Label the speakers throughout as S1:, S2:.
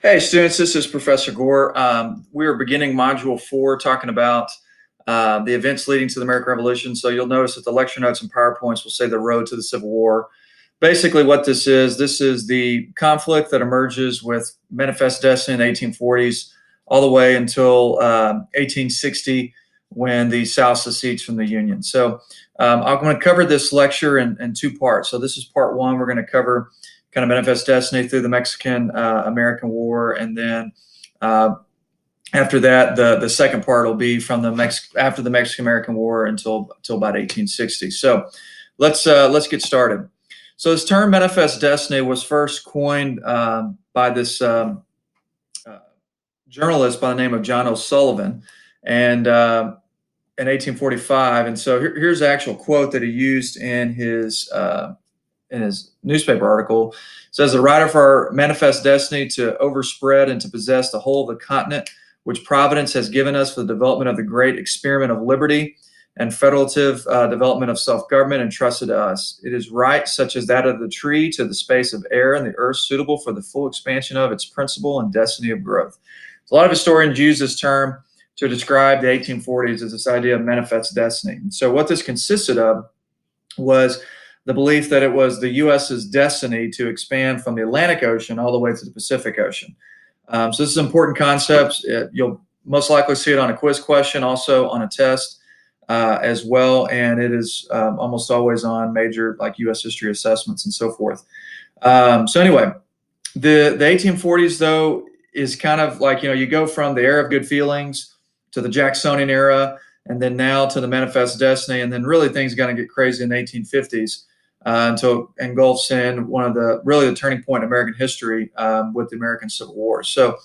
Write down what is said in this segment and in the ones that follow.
S1: Hey, students, this is Professor Gore. We are beginning Module 4, talking about the events leading to the American Revolution. So you'll notice that the lecture notes and PowerPoints will say the road to the Civil War. Basically, what this is the conflict that emerges with Manifest Destiny in the 1840s all the way until 1860 when the South secedes from the Union. So I'm going to cover this lecture in two parts. So this is part one. We're going to cover kind of Manifest Destiny through the Mexican-American War, and then after that, the second part will be from after the Mexican-American War until about 1860. So let's get started. So this term Manifest Destiny was first coined by this journalist by the name of John O'Sullivan, and in 1845. And so here's the actual quote that he used in his newspaper article. It says, "The right of our manifest destiny to overspread and to possess the whole of the continent, which Providence has given us for the development of the great experiment of liberty and federative development of self-government entrusted to us. It is right, such as that of the tree to the space of air and the earth, suitable for the full expansion of its principle and destiny of growth." So a lot of historians use this term to describe the 1840s as this idea of manifest destiny. And so what this consisted of was the belief that it was the U.S.'s destiny to expand from the Atlantic Ocean all the way to the Pacific Ocean. So this is an important concept. You'll most likely see it on a quiz question, also on a test as well, and it is almost always on major like U.S. history assessments and so forth. So anyway, the 1840s, though, is kind of like, you go from the era of good feelings to the Jacksonian era, and then now to the Manifest Destiny, and then really things are going to get crazy in the 1850s. Until engulfs in one of the turning point in American history with the American Civil War. So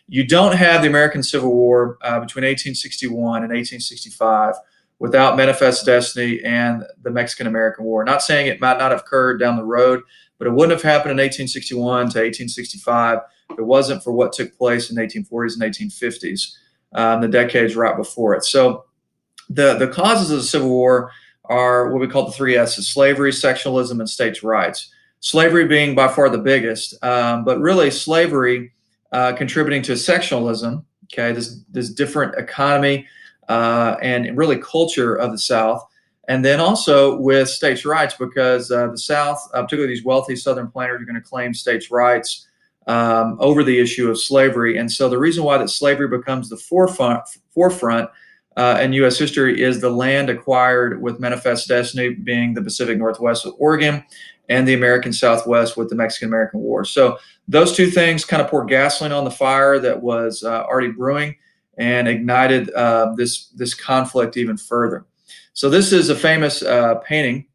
S1: you don't have the American Civil War between 1861 and 1865 without Manifest Destiny and the Mexican-American War. Not saying it might not have occurred down the road, but it wouldn't have happened in 1861 to 1865 if it wasn't for what took place in the 1840s and 1850s, the decades right before it. So the causes of the Civil War are what we call the three S's: slavery, sectionalism, and states' rights. Slavery being by far the biggest, but really slavery contributing to sectionalism, okay, this different economy and really culture of the South, and then also with states' rights, because the South, particularly these wealthy Southern planters, are going to claim states' rights over the issue of slavery. And so the reason why that slavery becomes the forefront in U.S. history is the land acquired with Manifest Destiny being the Pacific Northwest with Oregon and the American Southwest with the Mexican-American War. So those two things kind of poured gasoline on the fire that was already brewing and ignited this conflict even further. So this is a famous painting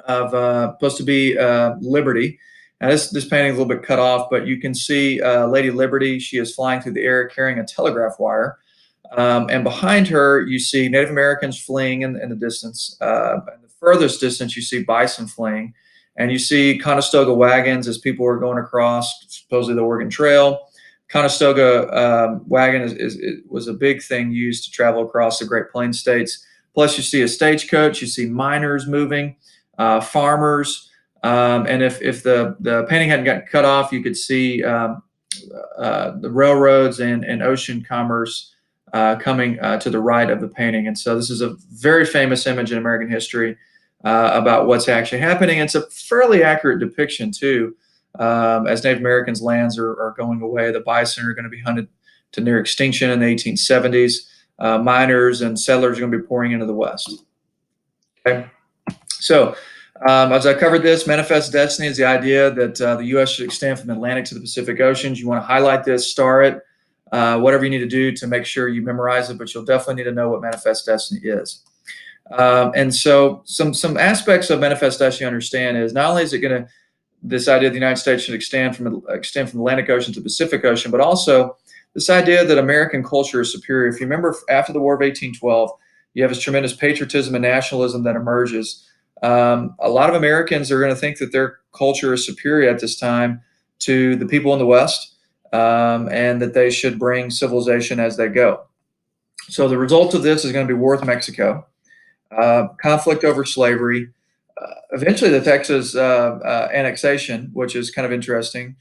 S1: of supposed to be Liberty. Now this painting is a little bit cut off, but you can see Lady Liberty. She is flying through the air carrying a telegraph wire. And behind her, you see Native Americans fleeing in the distance. In the furthest distance, you see bison fleeing. And you see Conestoga wagons as people are going across, supposedly the Oregon Trail. Conestoga wagon was a big thing used to travel across the Great Plains states. Plus, you see a stagecoach. You see miners moving, farmers. And if the painting hadn't gotten cut off, you could see the railroads and ocean commerce coming to the right of the painting. And so this is a very famous image in American history about what's actually happening. It's a fairly accurate depiction, too, as Native Americans' lands are going away. The bison are going to be hunted to near extinction in the 1870s. Miners and settlers are going to be pouring into the West. Okay, so as I covered this, Manifest Destiny is the idea that the U.S. should extend from the Atlantic to the Pacific Oceans. You want to highlight this, star it, whatever you need to do to make sure you memorize it, but you'll definitely need to know what Manifest Destiny is. And so some aspects of Manifest Destiny you understand is not only is it going to, this idea that the United States should extend from the Atlantic Ocean to the Pacific Ocean, but also this idea that American culture is superior. If you remember, after the War of 1812, you have this tremendous patriotism and nationalism that emerges. A lot of Americans are going to think that their culture is superior at this time to the people in the West, and that they should bring civilization as they go. So the result of this is going to be war with Mexico, conflict over slavery, eventually the Texas annexation, which is kind of interesting.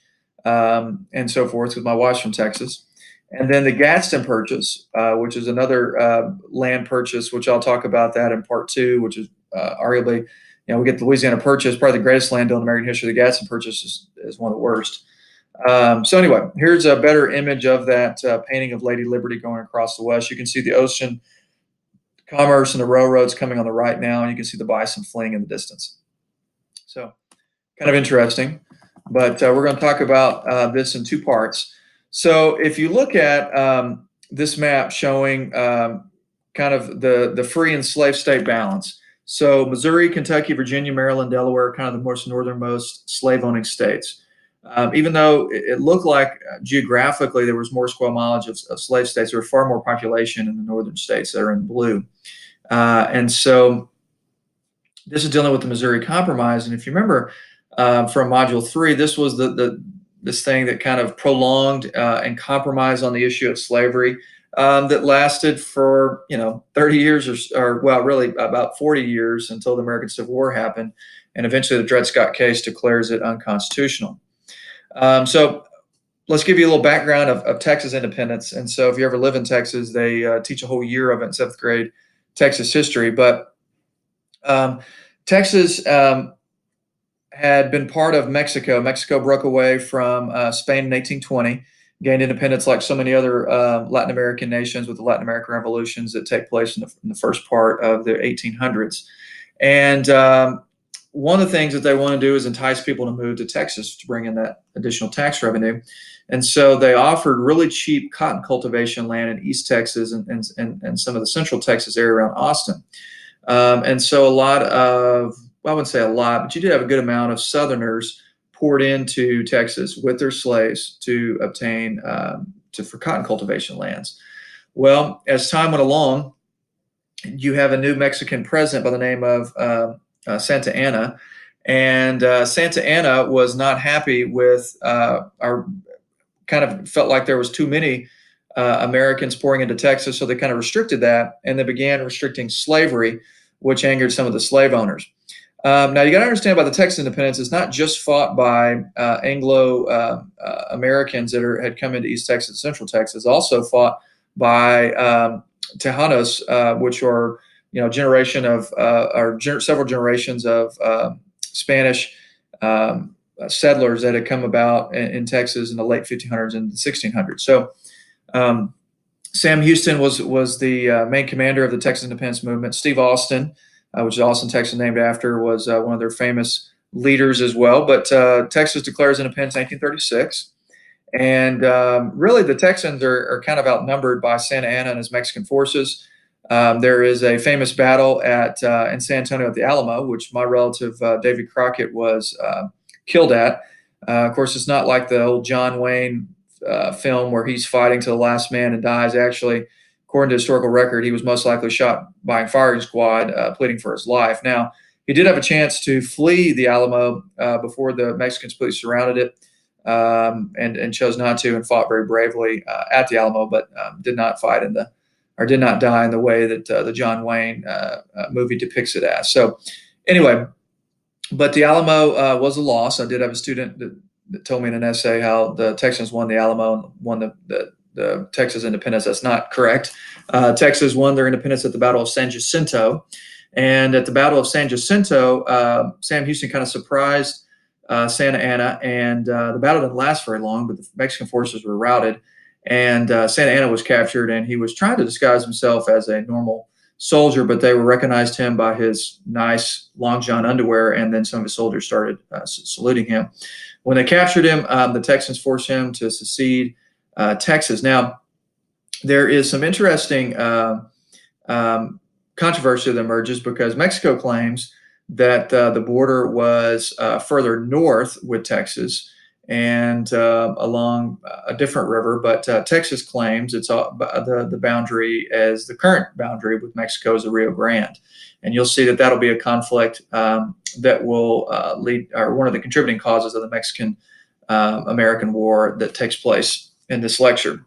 S1: and so forth, because my wife's from Texas. And then the Gadsden Purchase, which is another land purchase, which I'll talk about that in part two, which is arguably, we get the Louisiana Purchase, probably the greatest land deal in American history. The Gadsden Purchase is one of the worst. So anyway, here's a better image of that painting of Lady Liberty going across the west. You can see the ocean commerce and the railroads coming on the right now, and you can see the bison fleeing in the distance. So kind of interesting, but we're going to talk about this in two parts. So if you look at this map showing kind of the free and slave state balance, so Missouri, Kentucky, Virginia, Maryland, Delaware, kind of the most northernmost slave-owning states. Even though it looked like geographically there was more square mileage of slave states, there was far more population in the northern states that are in blue. And so this is dealing with the Missouri Compromise. And if you remember from Module 3, this was this thing that kind of prolonged and compromised on the issue of slavery that lasted for 30 years or well, really about 40 years until the American Civil War happened. And eventually the Dred Scott case declares it unconstitutional. So let's give you a little background of Texas independence. And so if you ever live in Texas, they teach a whole year of it in 7th grade Texas history. But Texas had been part of Mexico. Mexico broke away from Spain in 1820, gained independence like so many other Latin American nations with the Latin American revolutions that take place in the first part of the 1800s. And one of the things that they want to do is entice people to move to Texas to bring in that additional tax revenue. And so they offered really cheap cotton cultivation land in East Texas and some of the Central Texas area around Austin. And so a lot of, well, I wouldn't say a lot, but you did have a good amount of Southerners poured into Texas with their slaves to obtain for cotton cultivation lands. Well, as time went along, you have a new Mexican president by the name of Santa Anna, and Santa Anna was not happy with kind of felt like there was too many Americans pouring into Texas, so they kind of restricted that, and they began restricting slavery, which angered some of the slave owners. Now, you got to understand about the Texas independence, it's not just fought by Anglo Americans that had come into East Texas, Central Texas, also fought by Tejanos, which are generation of several generations of Spanish settlers that had come about in Texas in the late 1500s and the 1600s. So Sam Houston was the main commander of the Texas independence movement. Steve Austin, which is Austin, Texas, named after, was one of their famous leaders as well. But Texas declares independence in 1936. And really, the Texans are kind of outnumbered by Santa Anna and his Mexican forces. There is a famous battle in San Antonio at the Alamo, which my relative David Crockett was killed at. Of course, it's not like the old John Wayne film where he's fighting to the last man and dies. Actually, according to historical record, he was most likely shot by a firing squad pleading for his life. Now, he did have a chance to flee the Alamo before the Mexicans completely surrounded it, and chose not to, and fought very bravely at the Alamo, but did not fight did not die in the way that the John Wayne movie depicts it as. So anyway, but the Alamo was a loss. I did have a student that told me in an essay how the Texans won the Alamo and won the Texas independence. That's not correct. Texas won their independence at the Battle of San Jacinto. And at the Battle of San Jacinto, Sam Houston kind of surprised Santa Anna, and the battle didn't last very long, but the Mexican forces were routed, and Santa Anna was captured, and he was trying to disguise himself as a normal soldier, but they recognized him by his nice long john underwear, and then some of his soldiers started saluting him. When they captured him, the Texans forced him to secede Texas. Now, there is some interesting controversy that emerges because Mexico claims that the border was further north with Texas and along a different river, but Texas claims it's the boundary as the current boundary with Mexico is the Rio Grande. And you'll see that that'll be a conflict that will lead, or one of the contributing causes of the Mexican-American War that takes place in this lecture.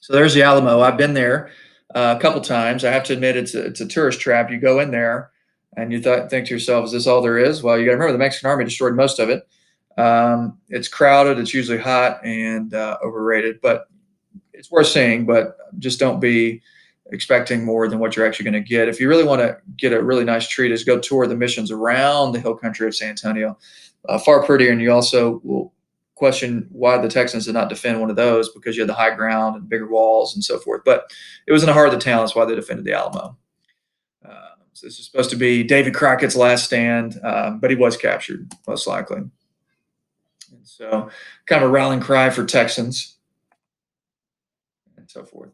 S1: So there's the Alamo. I've been there a couple times. I have to admit it's a tourist trap. You go in there and you think to yourself, is this all there is? Well, you got to remember the Mexican army destroyed most of it. It's crowded, it's usually hot and overrated, but it's worth seeing. But just don't be expecting more than what you're actually going to get. If you really want to get a really nice treat, is go tour the missions around the hill country of San Antonio. Far prettier, and you also will question why the Texans did not defend one of those, because you had the high ground and bigger walls and so forth. But it was in the heart of the town. That's why they defended the Alamo. So this is supposed to be David Crockett's last stand, but he was captured, most likely. And so kind of a rallying cry for Texans and so forth.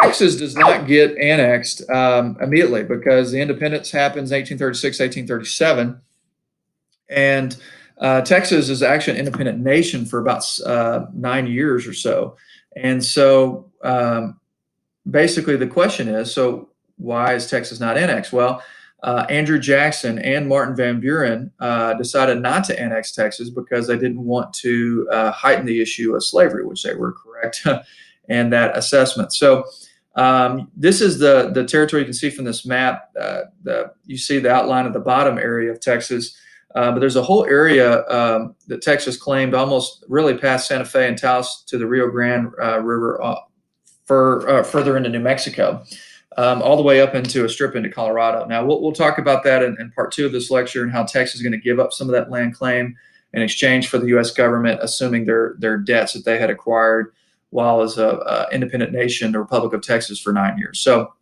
S1: Texas does not get annexed immediately, because the independence happens 1836, 1837. And Texas is actually an independent nation for about 9 years or so. And so basically the question is, so why is Texas not annexed? Well, Andrew Jackson and Martin Van Buren decided not to annex Texas because they didn't want to heighten the issue of slavery, which they were correct in that assessment. So this is the territory you can see from this map. You see the outline of the bottom area of Texas, but there's a whole area that Texas claimed almost really past Santa Fe and Taos to the Rio Grande River, further into New Mexico, all the way up into a strip into Colorado. Now, we'll talk about that in part 2 of this lecture, and how Texas is going to give up some of that land claim in exchange for the U.S. government assuming their debts that they had acquired while as an independent nation, the Republic of Texas, for 9 years. So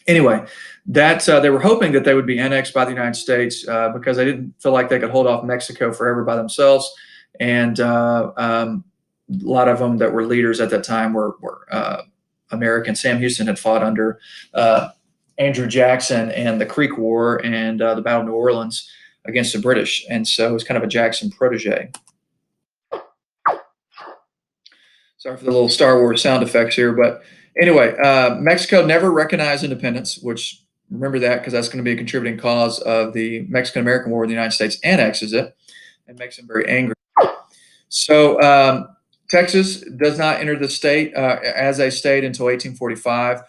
S1: anyway, that they were hoping that they would be annexed by the United States because they didn't feel like they could hold off Mexico forever by themselves. And a lot of them that were leaders at that time were American. Sam Houston had fought under Andrew Jackson and the Creek War and the Battle of New Orleans against the British. And so it was kind of a Jackson protege. Sorry for the little Star Wars sound effects here. But anyway, Mexico never recognized independence, which, remember that, because that's going to be a contributing cause of the Mexican-American War when the United States annexes it and makes them very angry. So Texas does not enter the state as a state until 1845.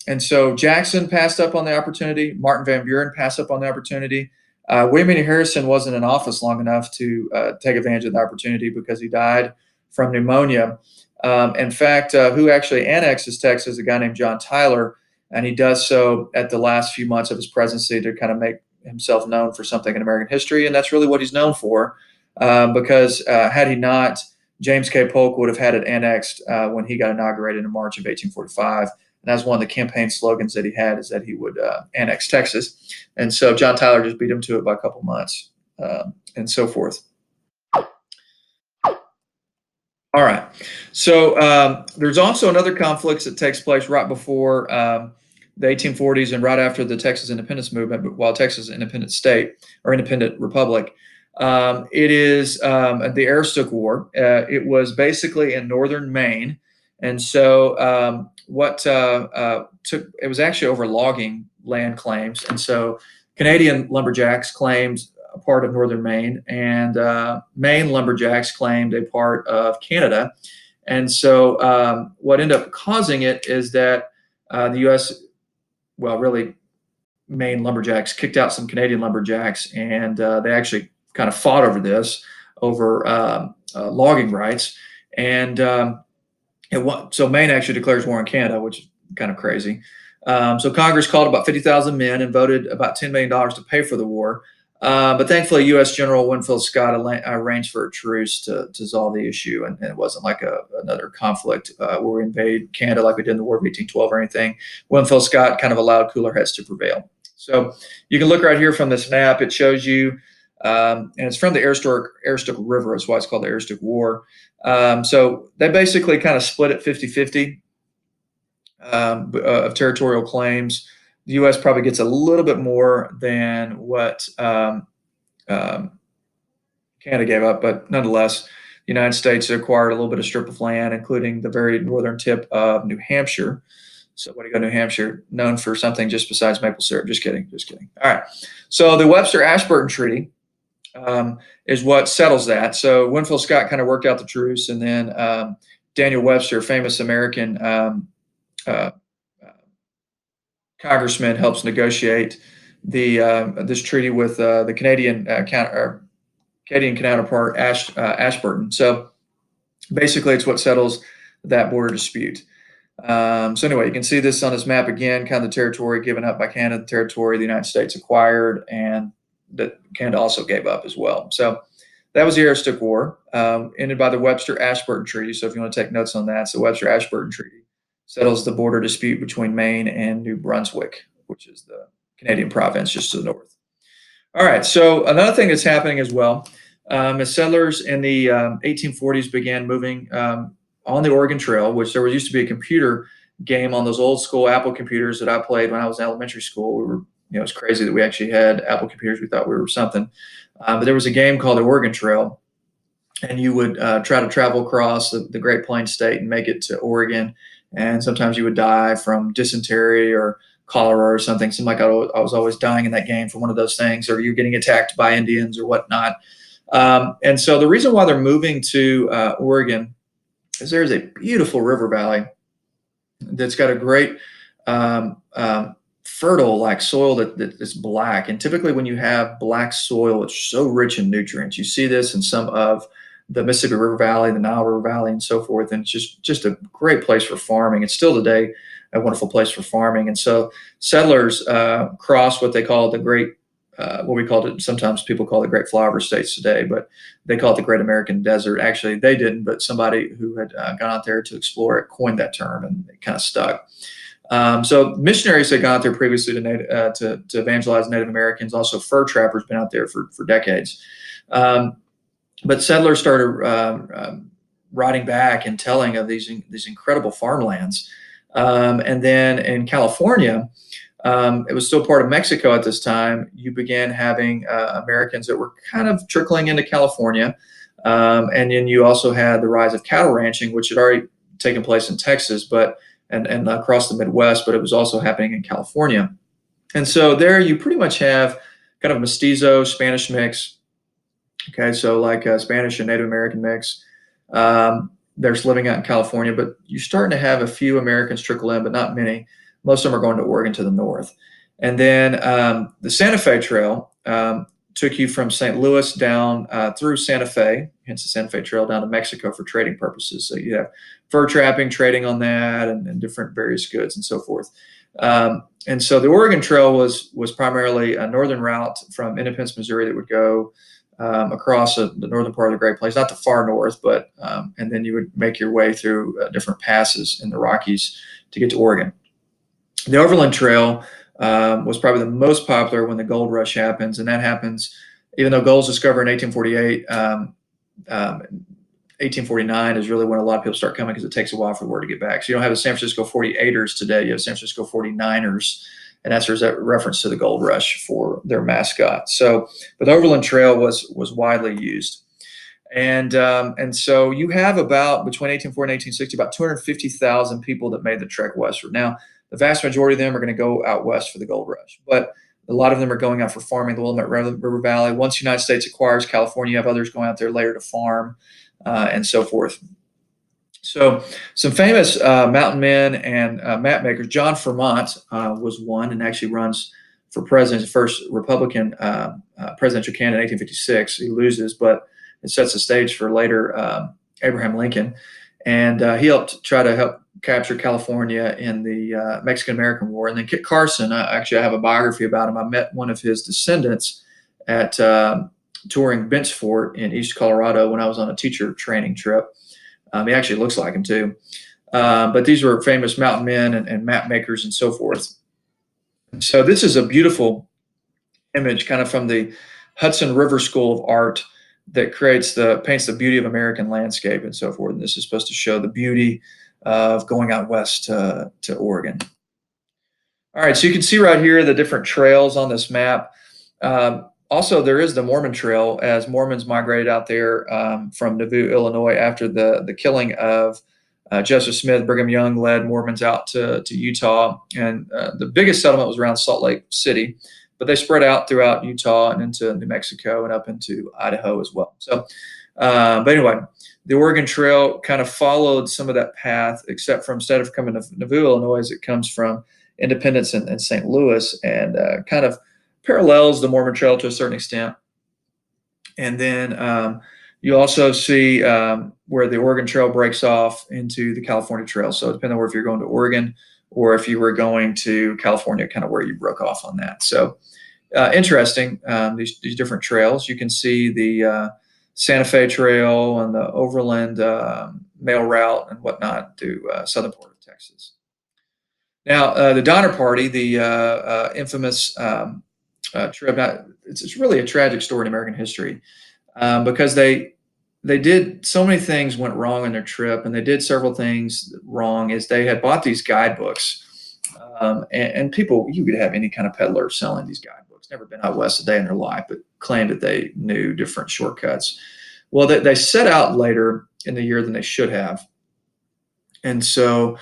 S1: And so Jackson passed up on the opportunity. Martin Van Buren passed up on the opportunity. William Henry Harrison wasn't in office long enough to take advantage of the opportunity because he died from pneumonia. In fact, who actually annexes Texas is a guy named John Tyler, and he does so at the last few months of his presidency to kind of make himself known for something in American history, and that's really what he's known for, because had he not, James K. Polk would have had it annexed when he got inaugurated in March of 1845. And that's one of the campaign slogans that he had, is that he would annex Texas. And so John Tyler just beat him to it by a couple months and so forth. All right. So there's also another conflict that takes place right before the 1840s and right after the Texas independence movement, but while Texas is an independent state or independent republic. It is the Aroostook War. It was basically in northern Maine. And so it was actually over logging land claims. And so Canadian lumberjacks claimed a part of northern Maine, and Maine lumberjacks claimed a part of Canada. And so what ended up causing it is that the U.S., well, really, Maine lumberjacks kicked out some Canadian lumberjacks, and they actually kind of fought over this, over logging rights. And so Maine actually declares war on Canada, which is kind of crazy. So Congress called about 50,000 men and voted about $10 million to pay for the war. But thankfully, U.S. General Winfield Scott arranged for a truce to resolve the issue, and it wasn't like another conflict where we invade Canada like we did in the War of 1812 or anything. Winfield Scott kind of allowed cooler heads to prevail. So you can look right here from this map. It shows you, and it's from the Aroostook River. That's why it's called the Aroostook War. So they basically kind of split it 50-50 of territorial claims. The U.S. probably gets a little bit more than what Canada gave up, but nonetheless, the United States acquired a little bit of strip of land, including the very northern tip of New Hampshire. So when you go to New Hampshire, known for something just besides maple syrup. Just kidding, just kidding. All right. So the Webster-Ashburton Treaty is what settles that. So Winfield Scott kind of worked out the truce, and then Daniel Webster, famous American congressman, helps negotiate this treaty with the Canadian Canadian counterpart, Ashburton. So basically, it's what settles that border dispute. So anyway, you can see this on this map again, kind of the territory given up by Canada, the territory the United States acquired, and that Canada also gave up as well. So that was the Aroostook War, ended by the Webster-Ashburton Treaty. So if you want to take notes on that, so Webster-Ashburton Treaty settles the border dispute between Maine and New Brunswick, which is the Canadian province just to the north. All right, so another thing that's happening as well, as settlers in the 1840s began moving on the Oregon Trail, which there used to be a computer game on those old school Apple computers that I played when I was in elementary school. We were, it was crazy that we actually had Apple computers. We thought we were something. But there was a game called the Oregon Trail, and you would try to travel across the Great Plains state and make it to Oregon. And sometimes you would die from dysentery or cholera or something. It seemed like I was always dying in that game from one of those things, or you're getting attacked by Indians or whatnot. And so the reason why they're moving to Oregon is there's a beautiful river valley that's got a great fertile like soil that is black. And typically when you have black soil, it's so rich in nutrients. You see this in some of the Mississippi River Valley, the Nile River Valley, and so forth. And it's just a great place for farming. It's still today a wonderful place for farming. And so settlers crossed what they call the Great, what we called it, sometimes people call it Great Flyover States today, but they call it the Great American Desert. Actually, they didn't, but somebody who had gone out there to explore it coined that term, and it kind of stuck. So missionaries had gone out there previously to evangelize Native Americans. Also, fur trappers been out there for decades. But settlers started writing back and telling of these incredible farmlands. And then in California, it was still part of Mexico at this time. You began having Americans that were kind of trickling into California. And then you also had the rise of cattle ranching, which had already taken place in Texas, and across the Midwest, but it was also happening in California. And so there you pretty much have kind of a mestizo Spanish mix. Okay, so like a Spanish and Native American mix. There's living out in California, but you're starting to have a few Americans trickle in, but not many. Most of them are going to Oregon to the north. And then the Santa Fe Trail took you from St. Louis down through Santa Fe, hence the Santa Fe Trail, down to Mexico for trading purposes. So you have fur trapping, trading on that, and different various goods and so forth. And so the Oregon Trail was primarily a northern route from Independence, Missouri, that would go across the northern part of the Great Plains, not the far north, but and then you would make your way through different passes in the Rockies to get to Oregon. The Overland Trail was probably the most popular when the gold rush happens, and that happens even though gold's discovered in 1848. 1849 is really when a lot of people start coming because it takes a while for the word to get back. So you don't have the San Francisco 48ers today. You have San Francisco 49ers. And that's a reference to the gold rush for their mascot. So, but the Overland Trail was widely used. And so you have about, between 1840 and 1860, about 250,000 people that made the trek westward. Now, the vast majority of them are going to go out west for the gold rush, but a lot of them are going out for farming, the Willamette River Valley. Once the United States acquires California, you have others going out there later to farm and so forth. So some famous mountain men and map makers. John Fremont was one, and actually runs for president, the first Republican presidential candidate in 1856. He loses, but it sets the stage for later Abraham Lincoln. And he helped capture California in the Mexican-American War. And then Kit Carson, I have a biography about him. I met one of his descendants at touring Bent's Fort in East Colorado when I was on a teacher training trip. He actually looks like him too. But these were famous mountain men and map makers and so forth. So this is a beautiful image kind of from the Hudson River School of Art that paints the beauty of American landscape and so forth. And this is supposed to show the beauty of going out west to Oregon. All right, so you can see right here the different trails on this map. Also, there is the Mormon Trail, as Mormons migrated out there from Nauvoo, Illinois, after the killing of Joseph Smith. Brigham Young led Mormons out to Utah, and the biggest settlement was around Salt Lake City, but they spread out throughout Utah and into New Mexico and up into Idaho as well. So, but anyway, the Oregon Trail kind of followed some of that path, except for instead of coming to Nauvoo, Illinois, it comes from Independence and St. Louis, and kind of parallels the Mormon Trail to a certain extent. And then you also see where the Oregon Trail breaks off into the California Trail. So depending on if you're going to Oregon or if you were going to California, kind of where you broke off on that. So interesting, these different trails. You can see the Santa Fe Trail and the Overland Mail Route and whatnot to southern part of Texas. Now, the Donner Party, the infamous trip, it's really a tragic story in American history because they did so many things went wrong on their trip, and they did several things wrong. Is they had bought these guidebooks, and people, you could have any kind of peddler selling these guidebooks, never been out west a day in their life, but claimed that they knew different shortcuts. Well, they set out later in the year than they should have. And so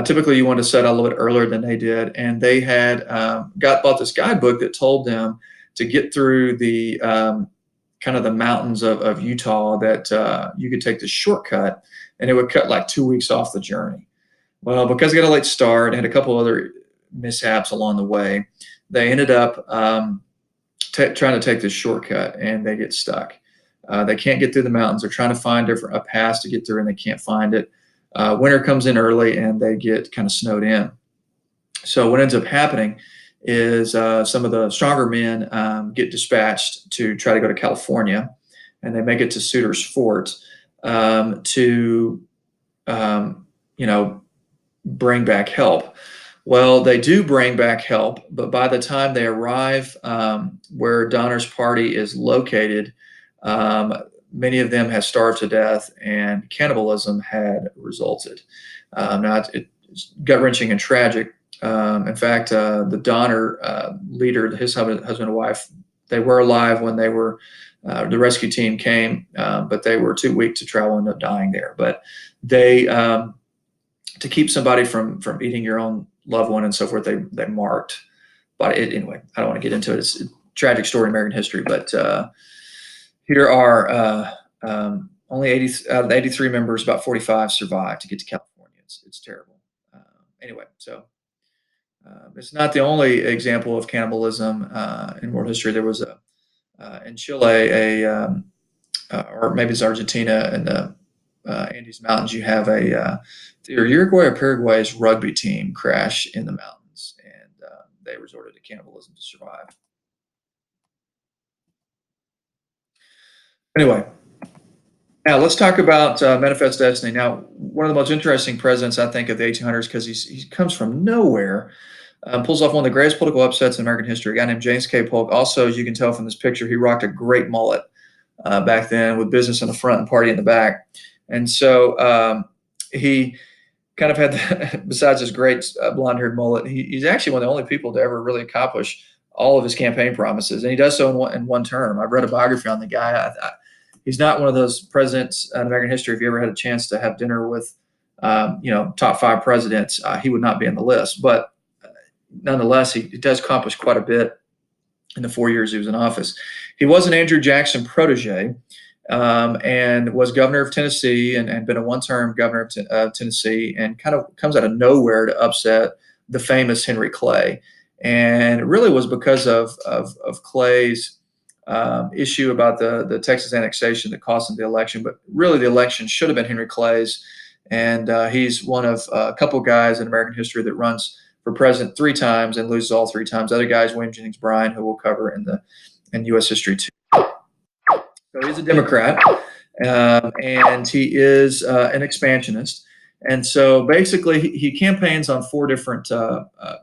S1: typically you want to set out a little bit earlier than they did. And they had bought this guidebook that told them to get through the kind of the mountains of Utah, that you could take the shortcut and it would cut like 2 weeks off the journey. Well, because they got a late start and had a couple other mishaps along the way, they ended up trying to take this shortcut, and they get stuck. They can't get through the mountains. They're trying to find a pass to get through, and they can't find it. Winter comes in early, and they get kind of snowed in. So what ends up happening is some of the stronger men get dispatched to try to go to California, and they make it to Sutter's Fort to, bring back help. Well, they do bring back help, but by the time they arrive where Donner's Party is located, many of them have starved to death, and cannibalism had resulted. Now, it's gut-wrenching and tragic. In fact, the Donner leader, his husband and wife, they were alive when the rescue team came, but they were too weak to travel and ended up dying there. But they, to keep somebody from eating your own loved one and so forth, they marked. But anyway, I don't want to get into it. It's a tragic story in American history, but here are only 80 out of the 83 members, about 45 survived to get to California. It's terrible. Anyway, so it's not the only example of cannibalism in world history. There was in Chile, or maybe it's Argentina, in the Andes Mountains, you have either Uruguay or Paraguay's rugby team crash in the mountains, and they resorted to cannibalism to survive. Anyway, now let's talk about Manifest Destiny. Now, one of the most interesting presidents, I think, of the 1800s, because he comes from nowhere, pulls off one of the greatest political upsets in American history. A guy named James K. Polk. Also, as you can tell from this picture, he rocked a great mullet back then, with business in the front and party in the back. And so he kind of had, besides his great blonde-haired mullet, he's actually one of the only people to ever really accomplish all of his campaign promises, and he does so in one term. I've read a biography on the guy. He's not one of those presidents in American history. If you ever had a chance to have dinner with, top 5 presidents, he would not be on the list. But nonetheless, he does accomplish quite a bit in the 4 years he was in office. He was an Andrew Jackson protege, and was governor of Tennessee, and been a one-term governor of Tennessee, and kind of comes out of nowhere to upset the famous Henry Clay. And it really was because of Clay's issue about the Texas annexation that cost him the election. But really, the election should have been Henry Clay's. And he's one of a couple guys in American history that runs for president 3 times and loses all 3 times. Other guys, William Jennings Bryan, who we'll cover in U.S. history too. So he's a Democrat, and he is an expansionist. And so basically, he campaigns on 4 different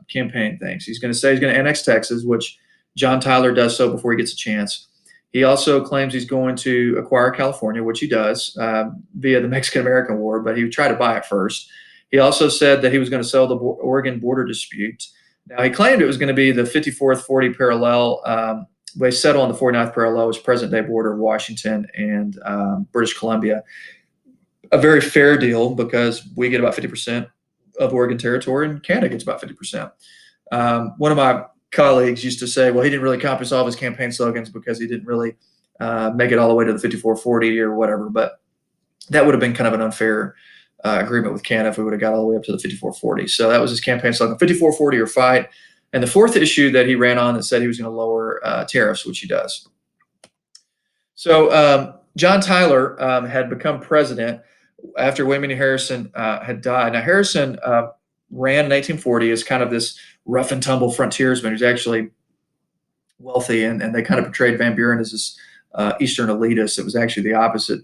S1: campaign things. He's going to say he's going to annex Texas, which John Tyler does so before he gets a chance. He also claims he's going to acquire California, which he does via the Mexican-American War, but he would try to buy it first. He also said that he was going to settle the Oregon border dispute. Now, he claimed it was going to be the 54th 40 parallel. They settle on the 49th parallel, which is present-day border of Washington and British Columbia. A very fair deal, because we get about 50% of Oregon territory, and Canada gets about 50%. One of my colleagues used to say, well, he didn't really accomplish all of his campaign slogans because he didn't really make it all the way to the 54-40 or whatever. But that would have been kind of an unfair agreement with Canada if we would have got all the way up to the 54-40. So that was his campaign slogan: 54-40 or fight. And the 4th issue that he ran on that said he was going to lower tariffs, which he does. So John Tyler had become president after William Henry Harrison had died. Now Harrison ran in 1840 as kind of this rough and tumble frontiersman who's actually wealthy, and they kind of portrayed Van Buren as this Eastern elitist. It was actually the opposite.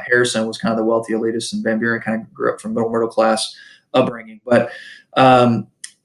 S1: Harrison was kind of the wealthy elitist, and Van Buren kind of grew up from middle class upbringing. But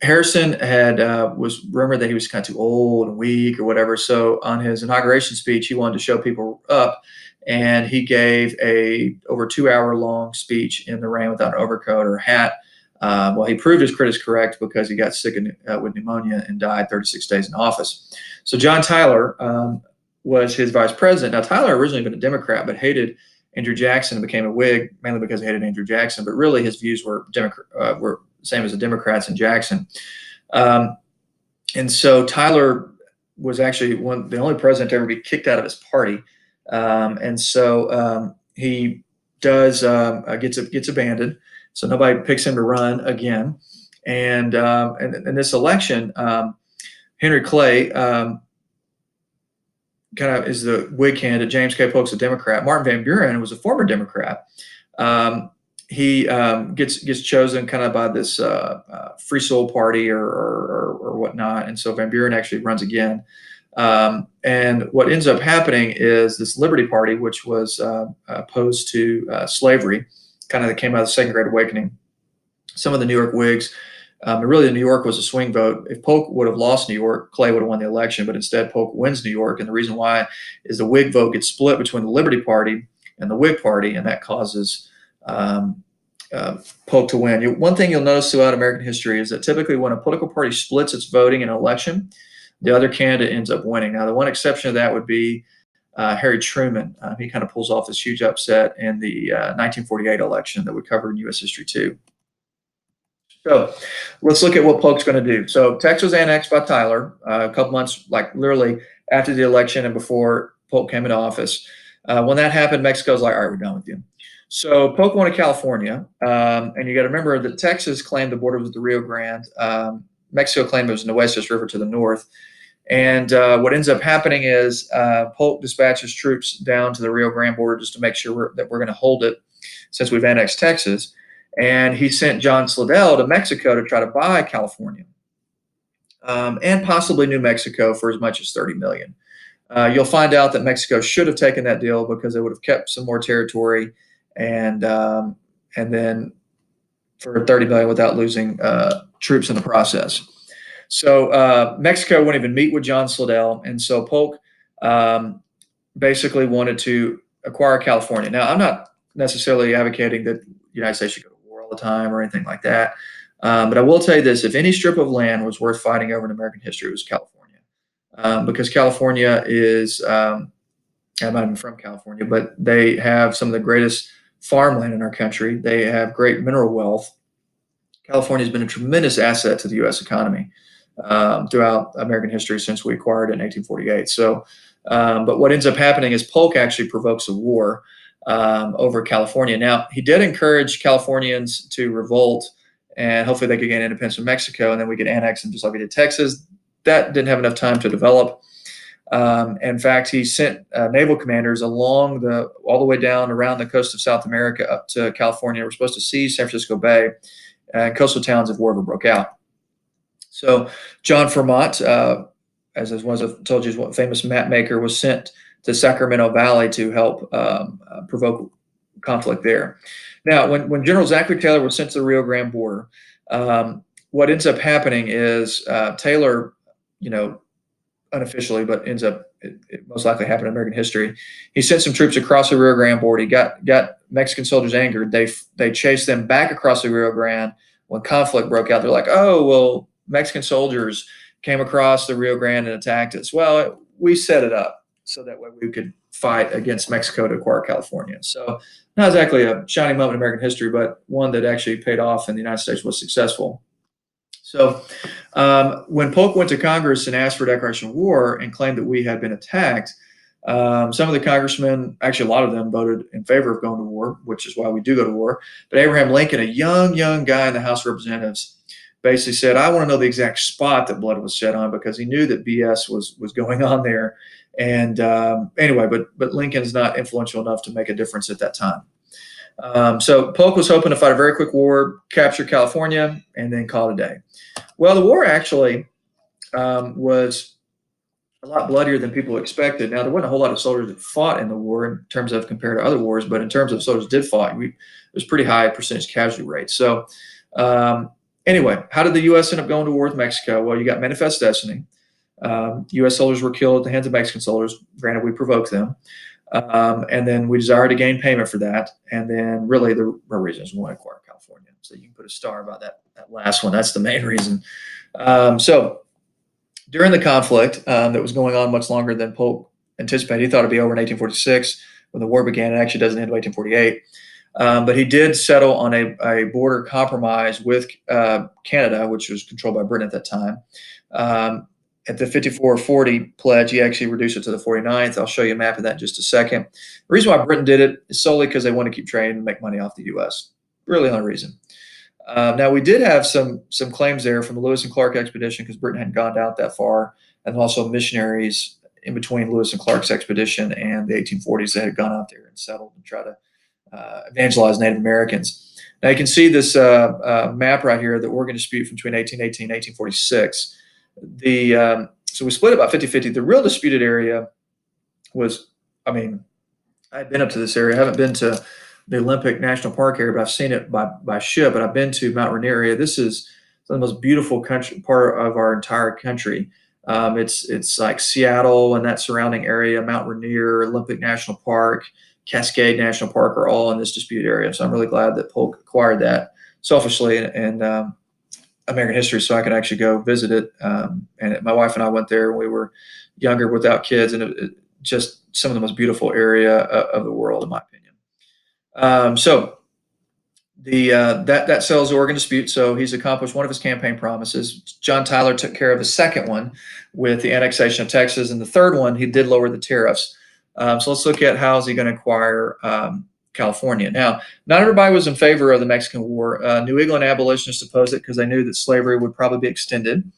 S1: Harrison had was rumored that he was kind of too old and weak or whatever. So on his inauguration speech, he wanted to show people up, and he gave a over 2 hour long speech in the rain without an overcoat or a hat. Well, he proved his critics correct because he got sick with pneumonia and died 36 days in office. So John Tyler was his vice president. Now, Tyler originally been a Democrat, but hated Andrew Jackson and became a Whig, mainly because he hated Andrew Jackson. But really, his views were the same as the Democrats and Jackson. And so Tyler was actually the only president to ever be kicked out of his party. And so he gets abandoned. So nobody picks him to run again. And in this election, Henry Clay kind of is the Whig candidate. James K. Polk's a Democrat. Martin Van Buren was a former Democrat. He gets chosen kind of by this Free Soil Party or whatnot. And so Van Buren actually runs again. And what ends up happening is this Liberty Party, which was opposed to slavery, kind of that came out of the Second Great Awakening. Some of the New York Whigs, really New York was a swing vote. If Polk would have lost New York, Clay would have won the election, but instead Polk wins New York. And the reason why is the Whig vote gets split between the Liberty Party and the Whig Party, and that causes Polk to win. One thing you'll notice throughout American history is that typically when a political party splits its voting in an election, the other candidate ends up winning. Now, the one exception to that would be Harry Truman. He kind of pulls off this huge upset in the 1948 election that we covered in U.S. History 2. So let's look at what Polk's going to do. So Texas was annexed by Tyler a couple months, like literally after the election and before Polk came into office. When that happened, Mexico's like, all right, we're done with you. So Polk wanted California. And you got to remember that Texas claimed the border was the Rio Grande. Mexico claimed it was the Nueces River to the north. And what ends up happening is Polk dispatches troops down to the Rio Grande border just to make sure that we're going to hold it since we've annexed Texas. And he sent John Slidell to Mexico to try to buy California and possibly New Mexico for as much as $30 million. You'll find out that Mexico should have taken that deal because they would have kept some more territory and then for $30 million without losing troops in the process. So Mexico wouldn't even meet with John Slidell, and so Polk basically wanted to acquire California. Now, I'm not necessarily advocating that the United States should go to war all the time or anything like that, but I will tell you this: if any strip of land was worth fighting over in American history, it was California, because California is I'm not even from California, but they have some of the greatest farmland in our country. They have great mineral wealth. California has been a tremendous asset to the U.S. economy throughout American history since we acquired it in 1848. So, but what ends up happening is Polk actually provokes a war over California. Now, he did encourage Californians to revolt, and hopefully they could gain independence from Mexico, and then we could annex them just like we did Texas. That didn't have enough time to develop. In fact, he sent naval commanders all the way down around the coast of South America up to California. We're supposed to seize San Francisco Bay and coastal towns if war ever broke out. So John Fremont, as was told you, is a famous map maker, was sent to Sacramento Valley to help provoke conflict there. Now, when General Zachary Taylor was sent to the Rio Grande border, what ends up happening is Taylor, unofficially, but ends up it most likely happened in American history. He sent some troops across the Rio Grande border. He got Mexican soldiers angered. They chased them back across the Rio Grande. When conflict broke out, they're like, oh, well, Mexican soldiers came across the Rio Grande and attacked us. Well, we set it up so that way we could fight against Mexico to acquire California. So not exactly a shining moment in American history, but one that actually paid off and the United States was successful. So when Polk went to Congress and asked for a declaration of war and claimed that we had been attacked, some of the congressmen, actually a lot of them, voted in favor of going to war, which is why we do go to war. But Abraham Lincoln, a young guy in the House of Representatives, basically said, I want to know the exact spot that blood was shed on, because he knew that BS was going on there. And anyway, but Lincoln's not influential enough to make a difference at that time. So Polk was hoping to fight a very quick war, capture California, and then call it a day. Well, the war actually was a lot bloodier than people expected. Now, there wasn't a whole lot of soldiers that fought in the war in terms of compared to other wars, but in terms of soldiers did fight, there's pretty high percentage casualty rates. So anyway, how did the U.S. end up going to war with Mexico? Well, you got Manifest Destiny. U.S. soldiers were killed at the hands of Mexican soldiers. Granted, we provoked them. And then we desired to gain payment for that. And then really the real reason is we want to acquire California. So you can put a star by that last one. That's the main reason. So during the conflict that was going on much longer than Polk anticipated, he thought it'd be over in 1846 when the war began. It actually doesn't end until 1848. But he did settle on a border compromise with Canada, which was controlled by Britain at that time. At the 54-40 pledge, he actually reduced it to the 49th. I'll show you a map of that in just a second. The reason why Britain did it is solely because they want to keep trade and make money off the U.S. Really the only reason. Now, we did have some claims there from the Lewis and Clark expedition because Britain hadn't gone down that far, and also missionaries in between Lewis and Clark's expedition and the 1840s that had gone out there and settled and tried to evangelize Native Americans. Now, you can see this map right here, the Oregon dispute from between 1818 and 1846. So we split it about 50-50. The real disputed area was, I mean, I've been up to this area. I haven't been to the Olympic National Park area, but I've seen it by ship. But I've been to Mount Rainier area. This is the most beautiful country part of our entire country. It's like Seattle and that surrounding area, Mount Rainier, Olympic National Park, Cascade National Park are all in this disputed area. So I'm really glad that Polk acquired that selfishly and American history, so I could actually go visit it. And my wife and I went there when we were younger without kids, and it just some of the most beautiful area of the world, in my opinion. So that settles the Oregon dispute. So he's accomplished one of his campaign promises. John Tyler took care of the second one with the annexation of Texas, and the third one he did lower the tariffs. So let's look at how is he going to acquire California. Now, not everybody was in favor of the Mexican War. New England abolitionists opposed it because they knew that slavery would probably be extended.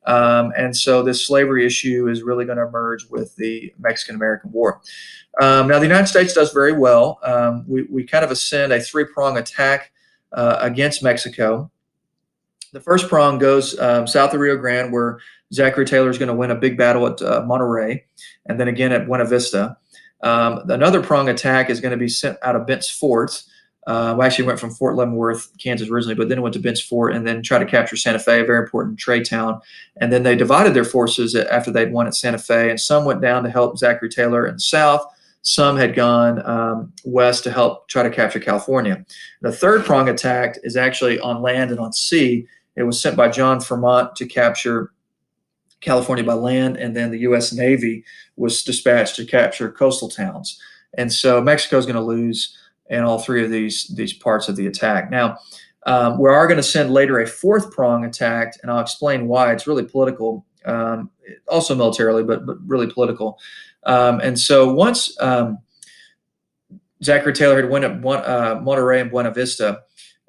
S1: And so this slavery issue is really going to emerge with the Mexican-American War. Now, the United States does very well. We kind of ascend a three-prong attack against Mexico. The first prong goes south of Rio Grande, where Zachary Taylor is going to win a big battle at Monterrey, and then again at Buena Vista. Another prong attack is going to be sent out of Bent's Fort. We actually went from Fort Leavenworth, Kansas originally, but then it went to Bent's Fort and then tried to capture Santa Fe, a very important trade town. And then they divided their forces after they'd won at Santa Fe, and some went down to help Zachary Taylor in the south. Some had gone west to help try to capture California. The third prong attack is actually on land and on sea. It was sent by John Fremont to capture California by land, and then the U.S. Navy was dispatched to capture coastal towns. And so Mexico is going to lose in all three of these parts of the attack. Now, we are going to send later a fourth prong attack, and I'll explain why. It's really political, also militarily, but really political. And so once Zachary Taylor had won at Monterrey and Buena Vista,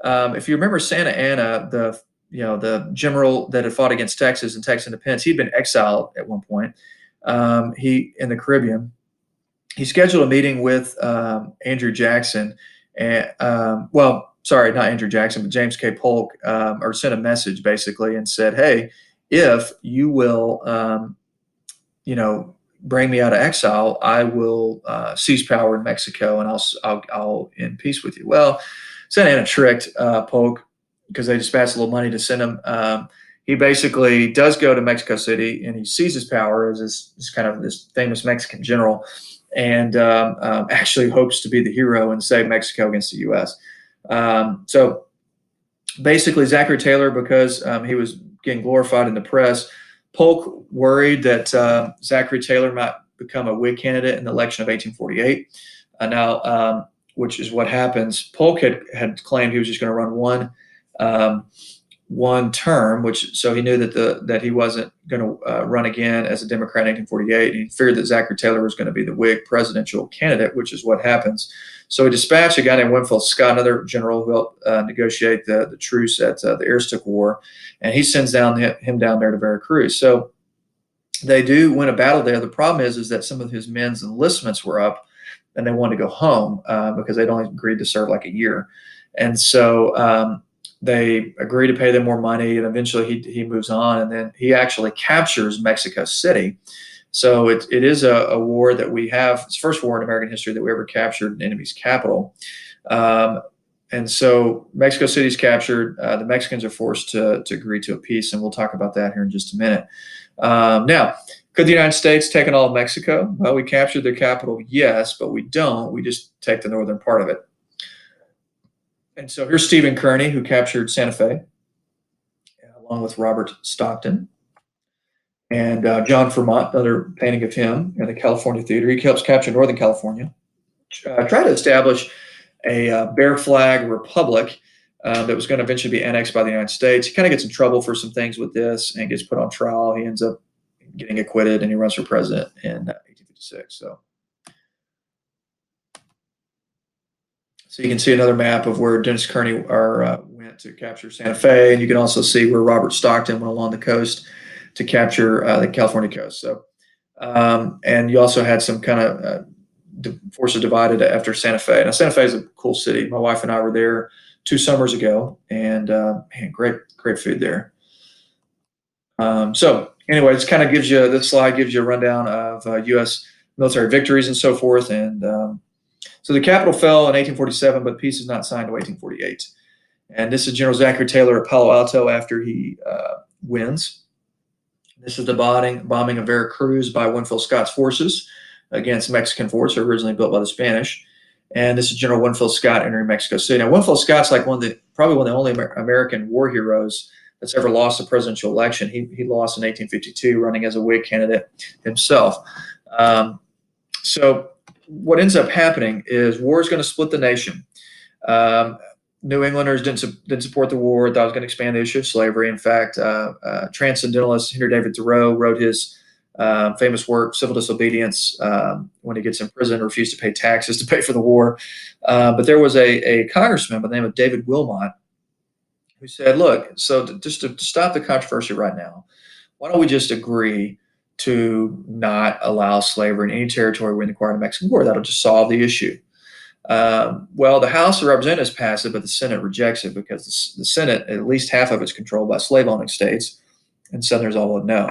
S1: if you remember Santa Anna, the general that had fought against Texas and Texas independence, he'd been exiled at one point. He in the Caribbean. He scheduled a meeting with Andrew Jackson, and sorry, not Andrew Jackson, but James K. Polk, or sent a message basically and said, "Hey, if you will, bring me out of exile, I will seize power in Mexico, and I'll end peace with you." Well, Santa Anna tricked Polk because they dispatched a little money to send him. He basically does go to Mexico City, and he seizes power as this kind of this famous Mexican general, and actually hopes to be the hero and save Mexico against the U.S. So basically, Zachary Taylor, because he was getting glorified in the press, Polk worried that Zachary Taylor might become a Whig candidate in the election of 1848. Which is what happens. Polk had claimed he was just going to run one term, so he knew that he wasn't going to run again as a Democrat in 1848. And he feared that Zachary Taylor was going to be the Whig presidential candidate, which is what happens. So he dispatched a guy named Winfield Scott, another general who helped negotiate the truce at the Aroostook War, and he sends him down there to Veracruz. So They do win a battle there. The problem is that some of his men's enlistments were up, and they wanted to go home because they'd only agreed to serve like a year, and so they agree to pay them more money, and eventually he moves on, and then he actually captures Mexico City. So it is a war that we have. It's the first war in American history that we ever captured an enemy's capital. Um, and so Mexico City is captured. The Mexicans are forced to agree to a peace, and we'll talk about that here in just a minute. Now, could the United States take on all of Mexico? Well, we captured their capital, yes, but we don't. We just take the northern part of it. And so here's Stephen Kearny, who captured Santa Fe, along with Robert Stockton. And John Fremont, another painting of him in the California Theater. He helps capture Northern California. Tried to establish a Bear Flag Republic that was going to eventually be annexed by the United States. He kind of gets in trouble for some things with this and gets put on trial. He ends up getting acquitted, and he runs for president in 1856. So you can see another map of where Dennis Kearny went to capture Santa Fe, and you can also see where Robert Stockton went along the coast to capture the California coast. So, and you also had some kind of forces divided after Santa Fe. Now, Santa Fe is a cool city. My wife and I were there 2 summers ago, and man, great food there. So anyway, this kind of gives you, this slide gives you a rundown of U.S. military victories and so forth. And so the capital fell in 1847, but peace is not signed until 1848. And this is General Zachary Taylor at Palo Alto after he wins. This is the bombing of Veracruz by Winfield Scott's forces against Mexican forts originally built by the Spanish. And this is General Winfield Scott entering Mexico City. Now, Winfield Scott's like probably one of the only American war heroes that's ever lost a presidential election. He lost in 1852 running as a Whig candidate himself. So what ends up happening is war is going to split the nation. New Englanders didn't support the war. Thought it was going to expand the issue of slavery. In fact, transcendentalist Henry David Thoreau wrote his famous work, Civil Disobedience, when he gets in prison, refused to pay taxes to pay for the war. But there was a congressman by the name of David Wilmot who said, look, so just to stop the controversy right now, why don't we just agree to not allow slavery in any territory we're in the Mexican war? That'll just solve the issue. Well, the House of Representatives passed it, but the Senate rejects it because the Senate, at least half of it's controlled by slave-owning states, and Southerners all would know.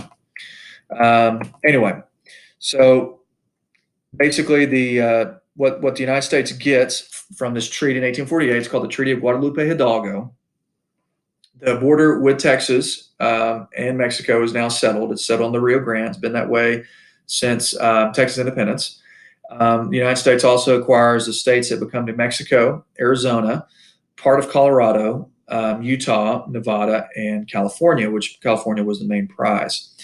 S1: Anyway, so basically what the United States gets from this treaty in 1848 is called the Treaty of Guadalupe Hidalgo. The border with Texas and Mexico is now settled. It's settled on the Rio Grande. It's been that way since Texas independence. The United States also acquires the states that become New Mexico, Arizona, part of Colorado, Utah, Nevada, and California, which California was the main prize.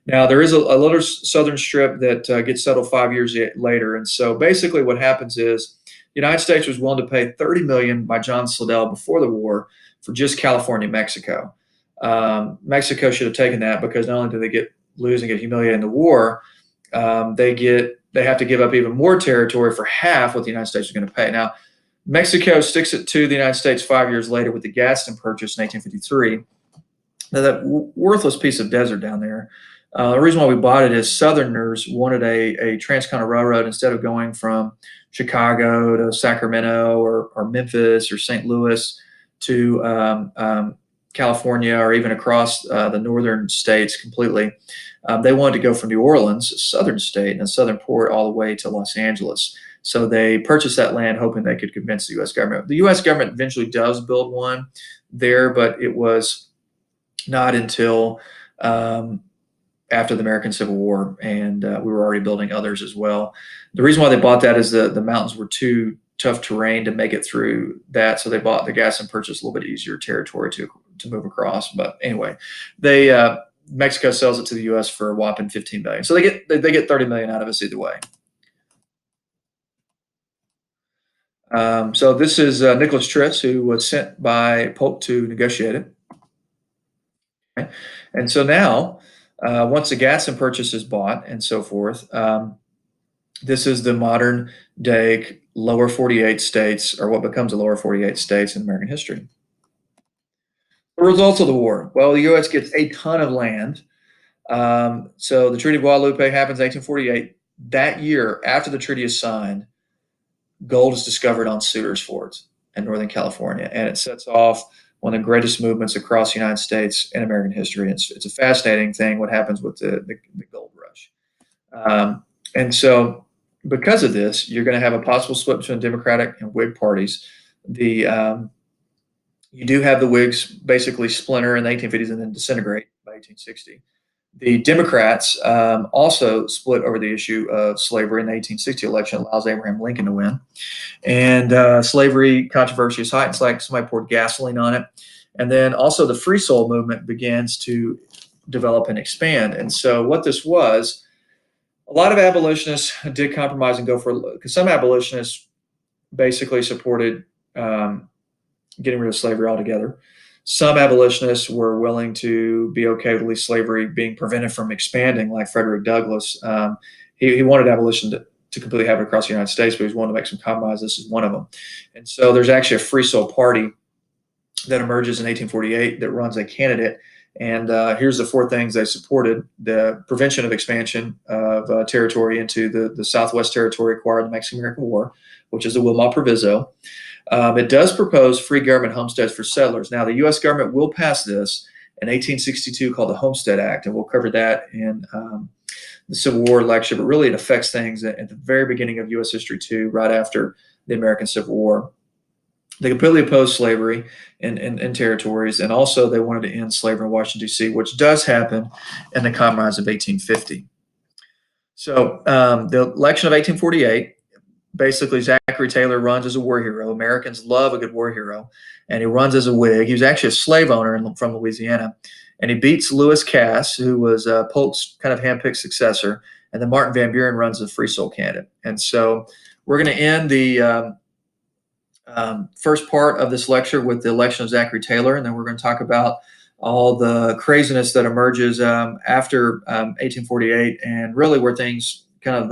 S1: Now, there is a little southern strip that gets settled 5 years later. And so basically what happens is the United States was willing to pay $30 million by John Slidell before the war for just California, Mexico. Mexico should have taken that because not only do they lose and get humiliated in the war, they have to give up even more territory for half what the United States is going to pay. Now, Mexico sticks it to the United States 5 years later with the Gadsden Purchase in 1853. Now, that worthless piece of desert down there, the reason why we bought it is Southerners wanted a transcontinental railroad instead of going from Chicago to Sacramento or Memphis or St. Louis to California or even across the northern states completely. They wanted to go from New Orleans, a southern state and a southern port, all the way to Los Angeles. So they purchased that land hoping they could convince the U.S. government. The U.S. government eventually does build one there, but it was not until after the American Civil War, and we were already building others as well. The reason why they bought that is the mountains were too tough terrain to make it through that, so they bought the Gadsden Purchase, a little bit easier territory to move across. But anyway, Mexico sells it to the U.S. for a whopping $15 million. So they get $30 million out of us either way. So this is Nicholas Tritz, who was sent by Polk to negotiate it. Okay. And so now, once the Gadsden Purchase is bought and so forth, this is the modern day lower 48 states, or what becomes the lower 48 states in American history. The results of the war. Well, the U.S. gets a ton of land. So the Treaty of Guadalupe happens in 1848. That year, after the treaty is signed, gold is discovered on Sutter's Forts in Northern California, and it sets off one of the greatest movements across the United States in American history. It's a fascinating thing what happens with the gold rush. And so, because of this, you're going to have a possible split between Democratic and Whig parties. You do have the Whigs basically splinter in the 1850s and then disintegrate by 1860. The Democrats also split over the issue of slavery in the 1860 election, allows Abraham Lincoln to win. And slavery controversy is hot. It's like somebody poured gasoline on it. And then also the free soul movement begins to develop and expand. And so what this was, a lot of abolitionists did compromise and go for, because some abolitionists basically supported getting rid of slavery altogether. Some abolitionists were willing to be okay with at least slavery being prevented from expanding, like Frederick Douglass. He wanted abolition to completely happen across the United States, but he was willing to make some compromises. This is one of them. And so there's actually a free soul party that emerges in 1848 that runs a candidate. And here's the four things they supported: the prevention of expansion of territory into the Southwest Territory acquired in the Mexican-American War, which is the Wilmot Proviso. It does propose free government homesteads for settlers. Now, the U.S. government will pass this in 1862 called the Homestead Act, and we'll cover that in the Civil War lecture, but really it affects things at the very beginning of U.S. history too, right after the American Civil War. They completely opposed slavery in territories, and also they wanted to end slavery in Washington, D.C., which does happen in the Compromise of 1850. So the election of 1848, basically Zachary Taylor runs as a war hero. Americans love a good war hero, and he runs as a Whig. He was actually a slave owner from Louisiana, and he beats Lewis Cass, who was Polk's kind of handpicked successor, and then Martin Van Buren runs as a free soul candidate. And so we're going to end the first part of this lecture with the election of Zachary Taylor, and then we're going to talk about all the craziness that emerges after 1848, and really where things kind of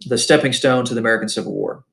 S1: the stepping stone to the American Civil War.